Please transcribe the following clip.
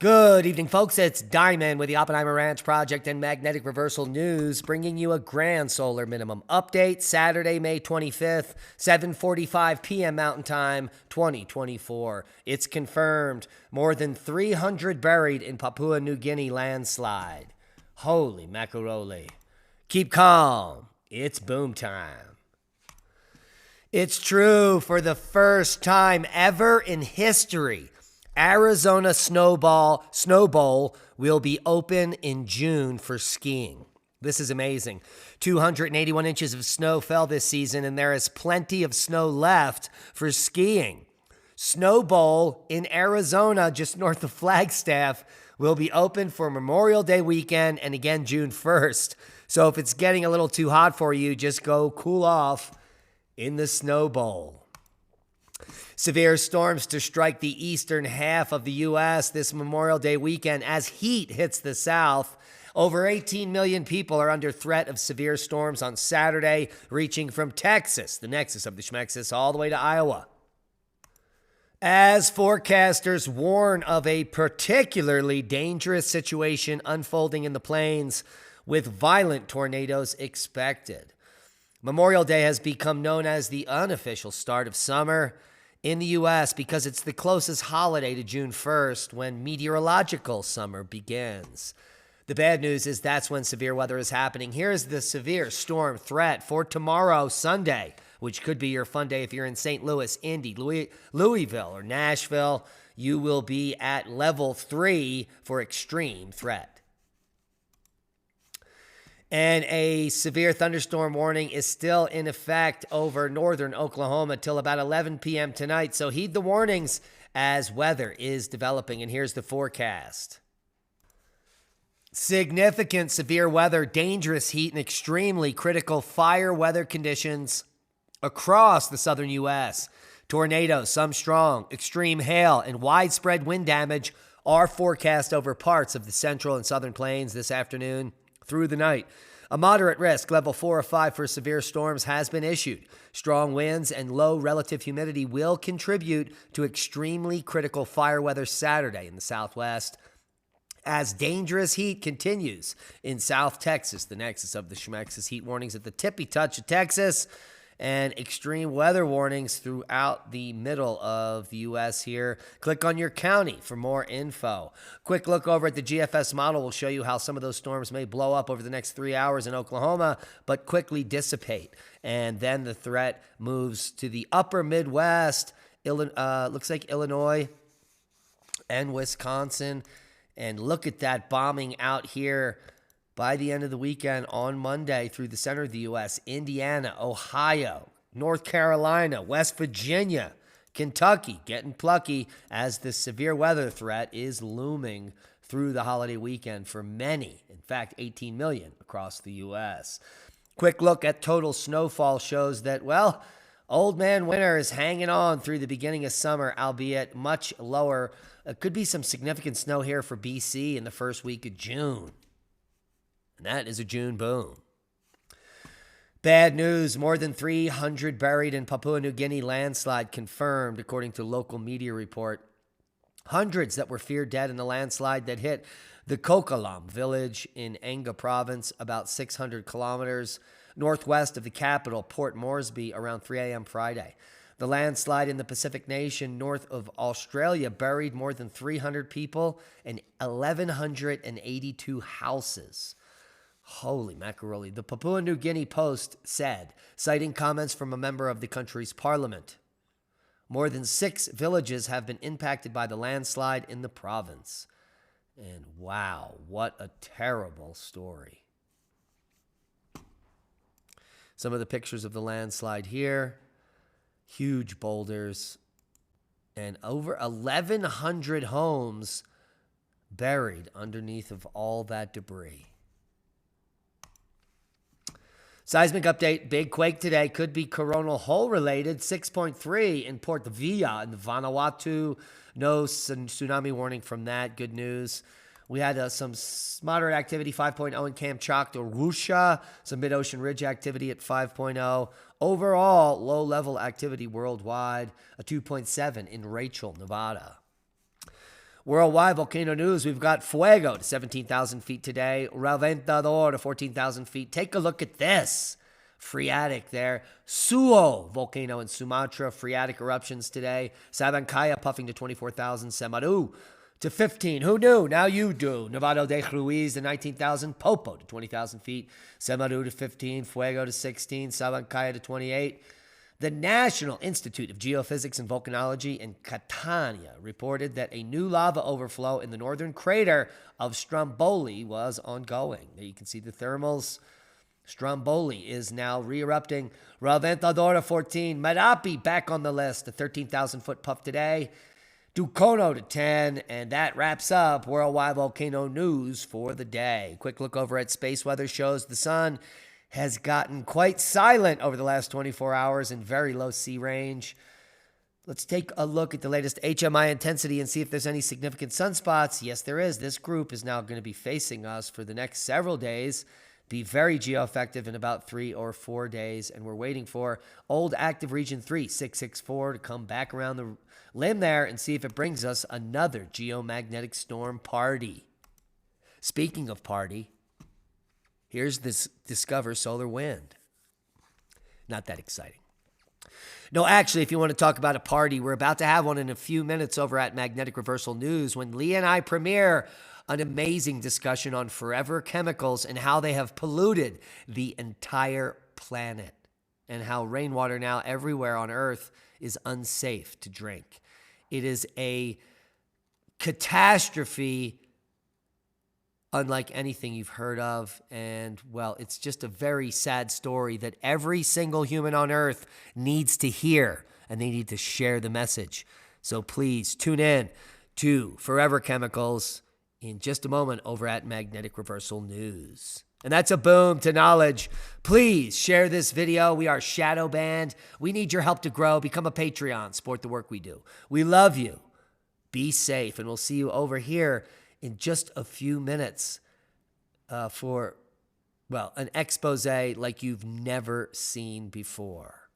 Good evening, folks. It's Diamond with the Oppenheimer Ranch Project and Magnetic Reversal News, bringing you a grand solar minimum update. Saturday, May 25th, 7:45 p.m. Mountain Time, 2024. It's confirmed. More than 300 buried in Papua New Guinea landslide. Holy macaroni. Keep calm. It's boom time. It's true. For the first time ever in history, Arizona Snow Bowl will be open in June for skiing. This is amazing. 281 inches of snow fell this season, and there is plenty of snow left for skiing. Snow Bowl in Arizona, just north of Flagstaff, will be open for Memorial Day weekend and again June 1st. So if it's getting a little too hot for you, just go cool off in the Snow Bowl. Severe storms to strike the eastern half of the U.S. this Memorial Day weekend as heat hits the south. Over 18 million people are under threat of severe storms on Saturday, reaching from Texas, the nexus of the Schmexis, all the way to Iowa. As forecasters warn of a particularly dangerous situation unfolding in the plains with violent tornadoes expected. Memorial Day has become known as the unofficial start of summer in the U.S. because it's the closest holiday to June 1st, when meteorological summer begins. The bad news is that's when severe weather is happening. Here's the severe storm threat for tomorrow, Sunday, which could be your fun day if you're in St. Louis, Indy, Louisville, or Nashville. You will be at level 3 for extreme threat. And a severe thunderstorm warning is still in effect over northern Oklahoma till about 11 p.m. tonight. So heed the warnings as weather is developing. And here's the forecast. Significant severe weather, dangerous heat, and extremely critical fire weather conditions across the southern U.S. Tornadoes, some strong, extreme hail, and widespread wind damage are forecast over parts of the central and southern plains this afternoon through the night. A moderate risk, level 4 or 5 for severe storms, has been issued. Strong winds and low relative humidity will contribute to extremely critical fire weather Saturday in the southwest, as dangerous heat continues in South Texas, the nexus of the Schmexis. Heat warnings at the tippy touch of Texas, and extreme weather warnings throughout the middle of the U.S. here. Click on your county for more info. Quick look over at the GFS model will show you how some of those storms may blow up over the next 3 hours in Oklahoma, but quickly dissipate. And then the threat moves to the upper Midwest, looks like Illinois and Wisconsin. And look at that bombing out here by the end of the weekend on Monday through the center of the U.S., Indiana, Ohio, North Carolina, West Virginia, Kentucky, getting plucky as the severe weather threat is looming through the holiday weekend for many, in fact, 18 million across the U.S. Quick look at total snowfall shows that, well, Old Man Winter is hanging on through the beginning of summer, albeit much lower. Could be some significant snow here for BC in the first week of June. And that is a June boom. Bad news, more than 300 buried in Papua New Guinea landslide confirmed, according to local media report. Hundreds that were feared dead in the landslide that hit the Kokalam village in Enga province, about 600 kilometers northwest of the capital, Port Moresby, around 3 a.m. Friday. The landslide in the Pacific nation north of Australia buried more than 300 people and 1,182 houses. Holy macaroni. The Papua New Guinea Post said, citing comments from a member of the country's parliament, more than 6 villages have been impacted by the landslide in the province. And wow, what a terrible story. Some of the pictures of the landslide here. Huge boulders and over 1,100 homes buried underneath of all that debris. Seismic update, big quake today, could be coronal hole related, 6.3 in Port Vila in Vanuatu. No tsunami warning from that, good news. We had some moderate activity, 5.0 in Kamchatka, Russia, some mid-ocean ridge activity at 5.0. Overall, low-level activity worldwide, a 2.7 in Rachel, Nevada. Worldwide volcano news, we've got Fuego to 17,000 feet today. Reventador to 14,000 feet. Take a look at this. Phreatic there. Suo volcano in Sumatra. Phreatic eruptions today. Sabancaya puffing to 24,000. Semaru to 15. Who knew? Now you do. Nevado de Ruiz to 19,000. Popo to 20,000 feet. Semaru to 15. Fuego to 16. Sabancaya to 28. The National Institute of Geophysics and Volcanology in Catania reported that a new lava overflow in the northern crater of Stromboli was ongoing. There you can see the thermals. Stromboli is now re-erupting. Reventador to 14. Merapi back on the list. A 13,000-foot puff today. Ducono to 10. And that wraps up worldwide volcano news for the day. Quick look over at space weather shows the sun has gotten quite silent over the last 24 hours in very low sea range. Let's take a look at the latest HMI intensity and see if there's any significant sunspots. Yes, there is. This group is now going to be facing us for the next several days. Be very geoeffective in about 3 or 4 days. And we're waiting for old active region 3664 to come back around the limb there and see if it brings us another geomagnetic storm party. Speaking of party, here's this Discover Solar Wind. Not that exciting. No, actually, if you want to talk about a party, we're about to have one in a few minutes over at Magnetic Reversal News when Lee and I premiere an amazing discussion on forever chemicals and how they have polluted the entire planet and how rainwater now everywhere on Earth is unsafe to drink. It is a catastrophe unlike anything you've heard of. And, well, it's just a very sad story that every single human on Earth needs to hear, and they need to share the message. So please tune in to Forever Chemicals in just a moment over at Magnetic Reversal News. And that's a boom to knowledge. Please share this video. We are shadow banned. We need your help to grow. Become a Patreon. Support the work we do. We love you. Be safe, and we'll see you over here in just a few minutes for, well, an expose like you've never seen before.